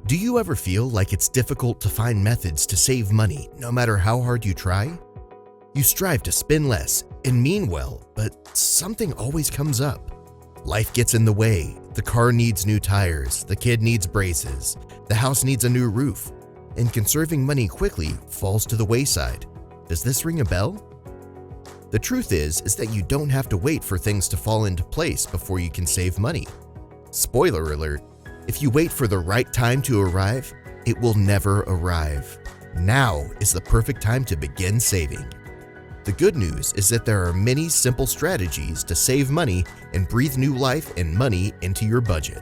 Do you ever feel like it's difficult to find methods to save money no matter how hard you try? You strive to spend less and mean well, but something always comes up. Life gets in the way, the car needs new tires, the kid needs braces, the house needs a new roof, and conserving money quickly falls to the wayside. Does this ring a bell? The truth is that you don't have to wait for things to fall into place before you can save money. Spoiler alert, if you wait for the right time to arrive, it will never arrive. Now is the perfect time to begin saving. The good news is that there are many simple strategies to save money and breathe new life and money into your budget.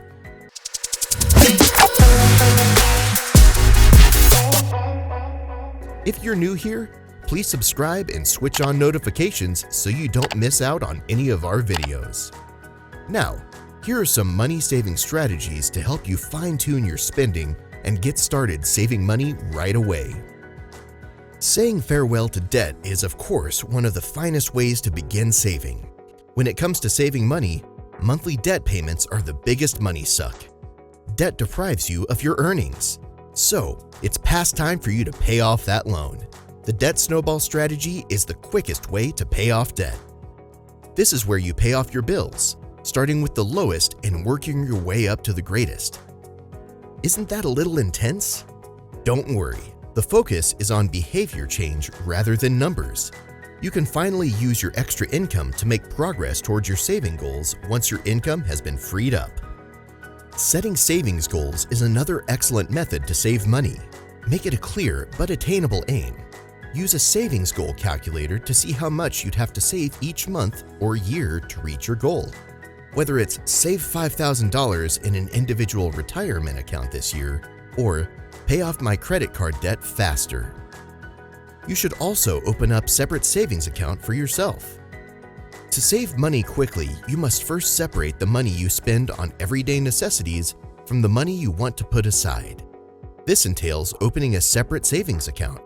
If you're new here, please subscribe and switch on notifications so you don't miss out on any of our videos. Now, here are some money-saving strategies to help you fine-tune your spending and get started saving money right away. Saying farewell to debt is, of course, one of the finest ways to begin saving. When it comes to saving money, monthly debt payments are the biggest money suck. Debt deprives you of your earnings. So, it's past time for you to pay off that loan. The debt snowball strategy is the quickest way to pay off debt. This is where you pay off your bills, starting with the lowest and working your way up to the greatest. Isn't that a little intense? Don't worry, the focus is on behavior change rather than numbers. You can finally use your extra income to make progress towards your saving goals once your income has been freed up. Setting savings goals is another excellent method to save money. Make it a clear but attainable aim. Use a savings goal calculator to see how much you'd have to save each month or year to reach your goal. Whether it's save $5,000 in an individual retirement account this year or pay off my credit card debt faster. You should also open up a separate savings account for yourself. To save money quickly, you must first separate the money you spend on everyday necessities from the money you want to put aside. This entails opening a separate savings account.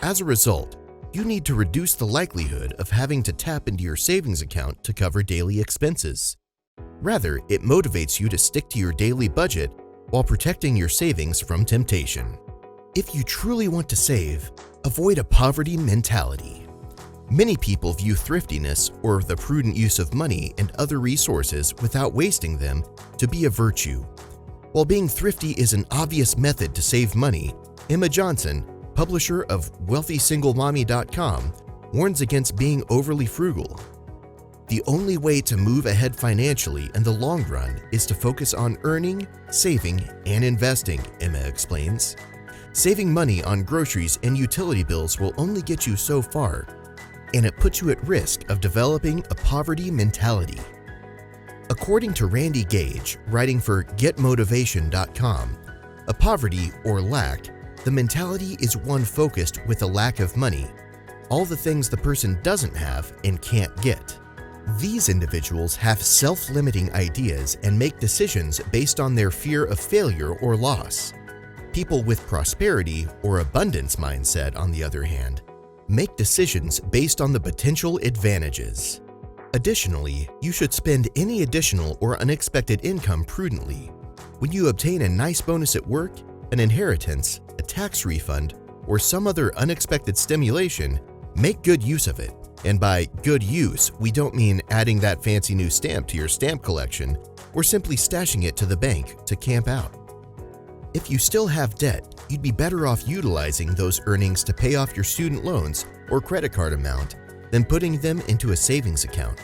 As a result, you need to reduce the likelihood of having to tap into your savings account to cover daily expenses. Rather, it motivates you to stick to your daily budget while protecting your savings from temptation. If you truly want to save, avoid a poverty mentality. Many people view thriftiness or the prudent use of money and other resources without wasting them to be a virtue. While being thrifty is an obvious method to save money, Emma Johnson, publisher of WealthySingleMommy.com, warns against being overly frugal. The only way to move ahead financially in the long run is to focus on earning, saving, and investing, Emma explains. Saving money on groceries and utility bills will only get you so far, and it puts you at risk of developing a poverty mentality. According to Randy Gage, writing for GetMotivation.com, a poverty or lack, the mentality is one focused with a lack of money, all the things the person doesn't have and can't get. These individuals have self-limiting ideas and make decisions based on their fear of failure or loss. People with prosperity or abundance mindset, on the other hand, make decisions based on the potential advantages. Additionally, you should spend any additional or unexpected income prudently. When you obtain a nice bonus at work, an inheritance, a tax refund, or some other unexpected stimulation, make good use of it. And by good use, we don't mean adding that fancy new stamp to your stamp collection or simply stashing it to the bank to camp out. If you still have debt, you'd be better off utilizing those earnings to pay off your student loans or credit card amount than putting them into a savings account.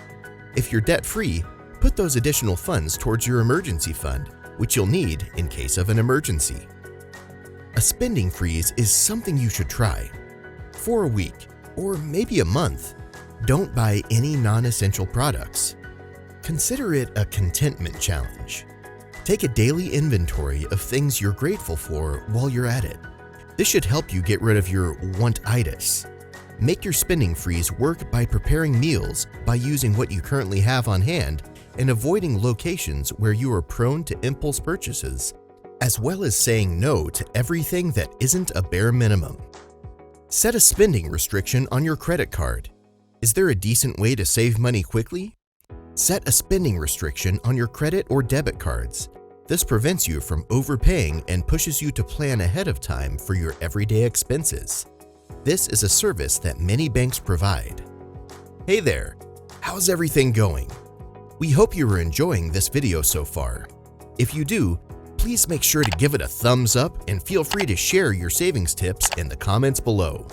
If you're debt-free, put those additional funds towards your emergency fund, which you'll need in case of an emergency. A spending freeze is something you should try. For a week, or maybe a month, don't buy any non-essential products. Consider it a contentment challenge. Take a daily inventory of things you're grateful for while you're at it. This should help you get rid of your want-itis. Make your spending freeze work by preparing meals by using what you currently have on hand and avoiding locations where you are prone to impulse purchases, as well as saying no to everything that isn't a bare minimum. Set a spending restriction on your credit card. Is there a decent way to save money quickly? Set a spending restriction on your credit or debit cards. This prevents you from overpaying and pushes you to plan ahead of time for your everyday expenses. This is a service that many banks provide. Hey there, how's everything going? We hope you are enjoying this video so far. If you do, please make sure to give it a thumbs up and feel free to share your savings tips in the comments below.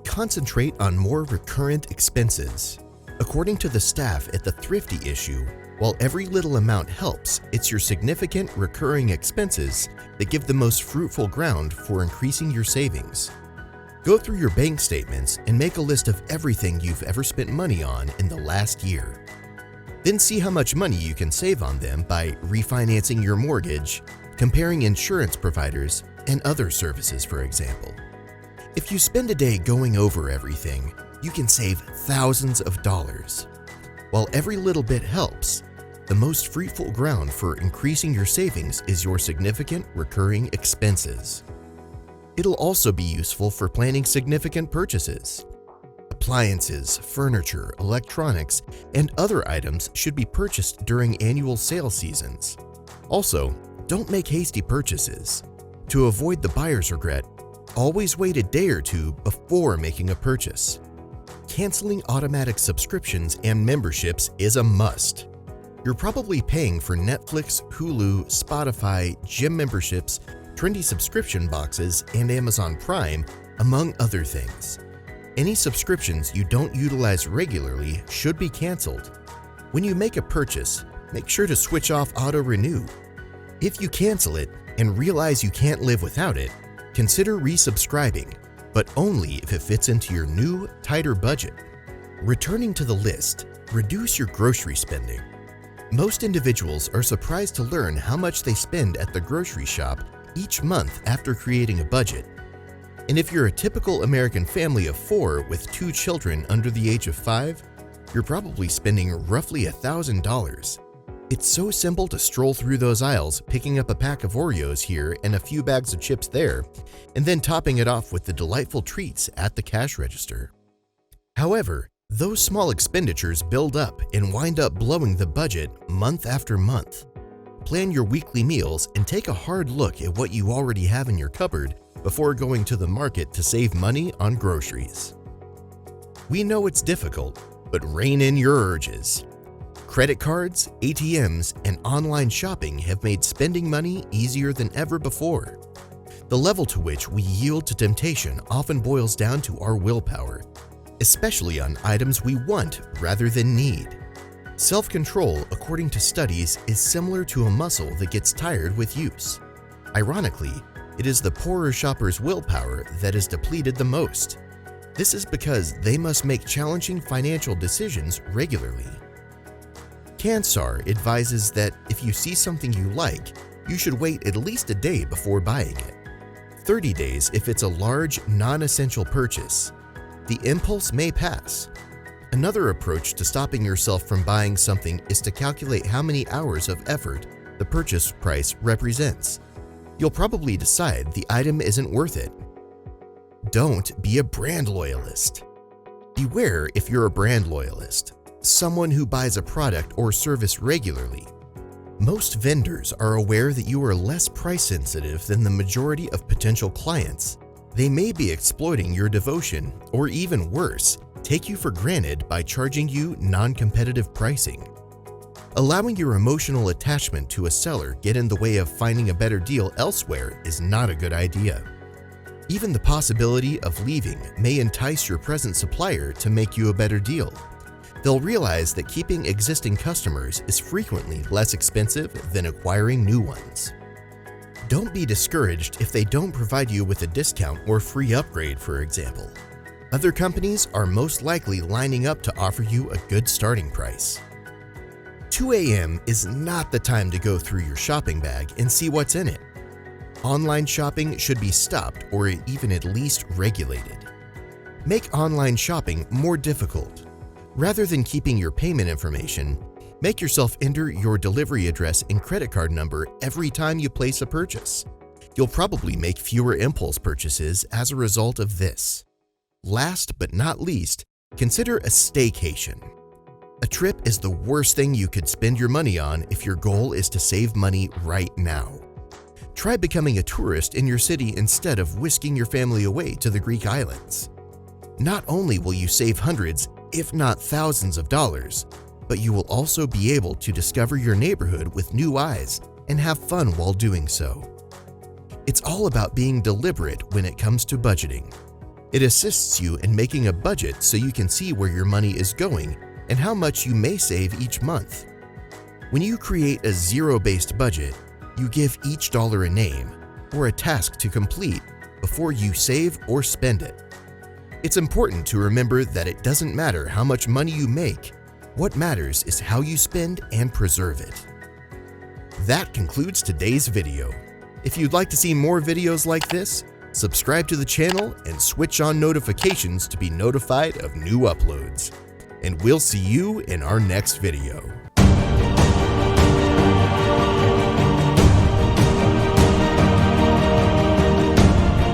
Concentrate on more recurrent expenses. According to the staff at the Thrifty Issue, while every little amount helps, it's your significant recurring expenses that give the most fruitful ground for increasing your savings. Go through your bank statements and make a list of everything you've ever spent money on in the last year. Then see how much money you can save on them by refinancing your mortgage, comparing insurance providers, and other services, for example. If you spend a day going over everything, you can save thousands of dollars. While every little bit helps, the most fruitful ground for increasing your savings is your significant recurring expenses. It'll also be useful for planning significant purchases. Appliances, furniture, electronics, and other items should be purchased during annual sale seasons. Also, don't make hasty purchases. To avoid the buyer's regret, always wait a day or two before making a purchase. Canceling automatic subscriptions and memberships is a must. You're probably paying for Netflix, Hulu, Spotify, gym memberships, trendy subscription boxes, and Amazon Prime, among other things. Any subscriptions you don't utilize regularly should be canceled. When you make a purchase, make sure to switch off Auto Renew. If you cancel it and realize you can't live without it, consider resubscribing, but only if it fits into your new, tighter budget. Returning to the list, reduce your grocery spending. Most individuals are surprised to learn how much they spend at the grocery shop each month after creating a budget. And if you're a typical American family of 4 with 2 children under the age of 5, you're probably spending roughly $1,000. It's so simple to stroll through those aisles, picking up a pack of Oreos here and a few bags of chips there, and then topping it off with the delightful treats at the cash register. However, those small expenditures build up and wind up blowing the budget month after month. Plan your weekly meals and take a hard look at what you already have in your cupboard before going to the market to save money on groceries. We know it's difficult, but rein in your urges. Credit cards, ATMs, and online shopping have made spending money easier than ever before. The level to which we yield to temptation often boils down to our willpower, especially on items we want rather than need. Self-control, according to studies, is similar to a muscle that gets tired with use. Ironically, it is the poorer shopper's willpower that is depleted the most. This is because they must make challenging financial decisions regularly. CanStar advises that if you see something you like, you should wait at least a day before buying it. 30 days if it's a large, non-essential purchase. The impulse may pass. Another approach to stopping yourself from buying something is to calculate how many hours of effort the purchase price represents. You'll probably decide the item isn't worth it. Don't be a brand loyalist. Beware if you're a brand loyalist, someone who buys a product or service regularly. Most vendors are aware that you are less price sensitive than the majority of potential clients. They may be exploiting your devotion, or even worse, take you for granted by charging you non-competitive pricing. Allowing your emotional attachment to a seller get in the way of finding a better deal elsewhere is not a good idea. Even the possibility of leaving may entice your present supplier to make you a better deal. They'll realize that keeping existing customers is frequently less expensive than acquiring new ones. Don't be discouraged if they don't provide you with a discount or free upgrade, for example. Other companies are most likely lining up to offer you a good starting price. 2 a.m. is not the time to go through your shopping bag and see what's in it. Online shopping should be stopped or even at least regulated. Make online shopping more difficult. Rather than keeping your payment information, make yourself enter your delivery address and credit card number every time you place a purchase. You'll probably make fewer impulse purchases as a result of this. Last but not least, consider a staycation. A trip is the worst thing you could spend your money on if your goal is to save money right now. Try becoming a tourist in your city instead of whisking your family away to the Greek islands. Not only will you save hundreds, if not thousands of dollars, but you will also be able to discover your neighborhood with new eyes and have fun while doing so. It's all about being deliberate when it comes to budgeting. It assists you in making a budget so you can see where your money is going and how much you may save each month. When you create a zero-based budget, you give each dollar a name or a task to complete before you save or spend it. It's important to remember that it doesn't matter how much money you make. What matters is how you spend and preserve it. That concludes today's video. If you'd like to see more videos like this, subscribe to the channel and switch on notifications to be notified of new uploads. And we'll see you in our next video.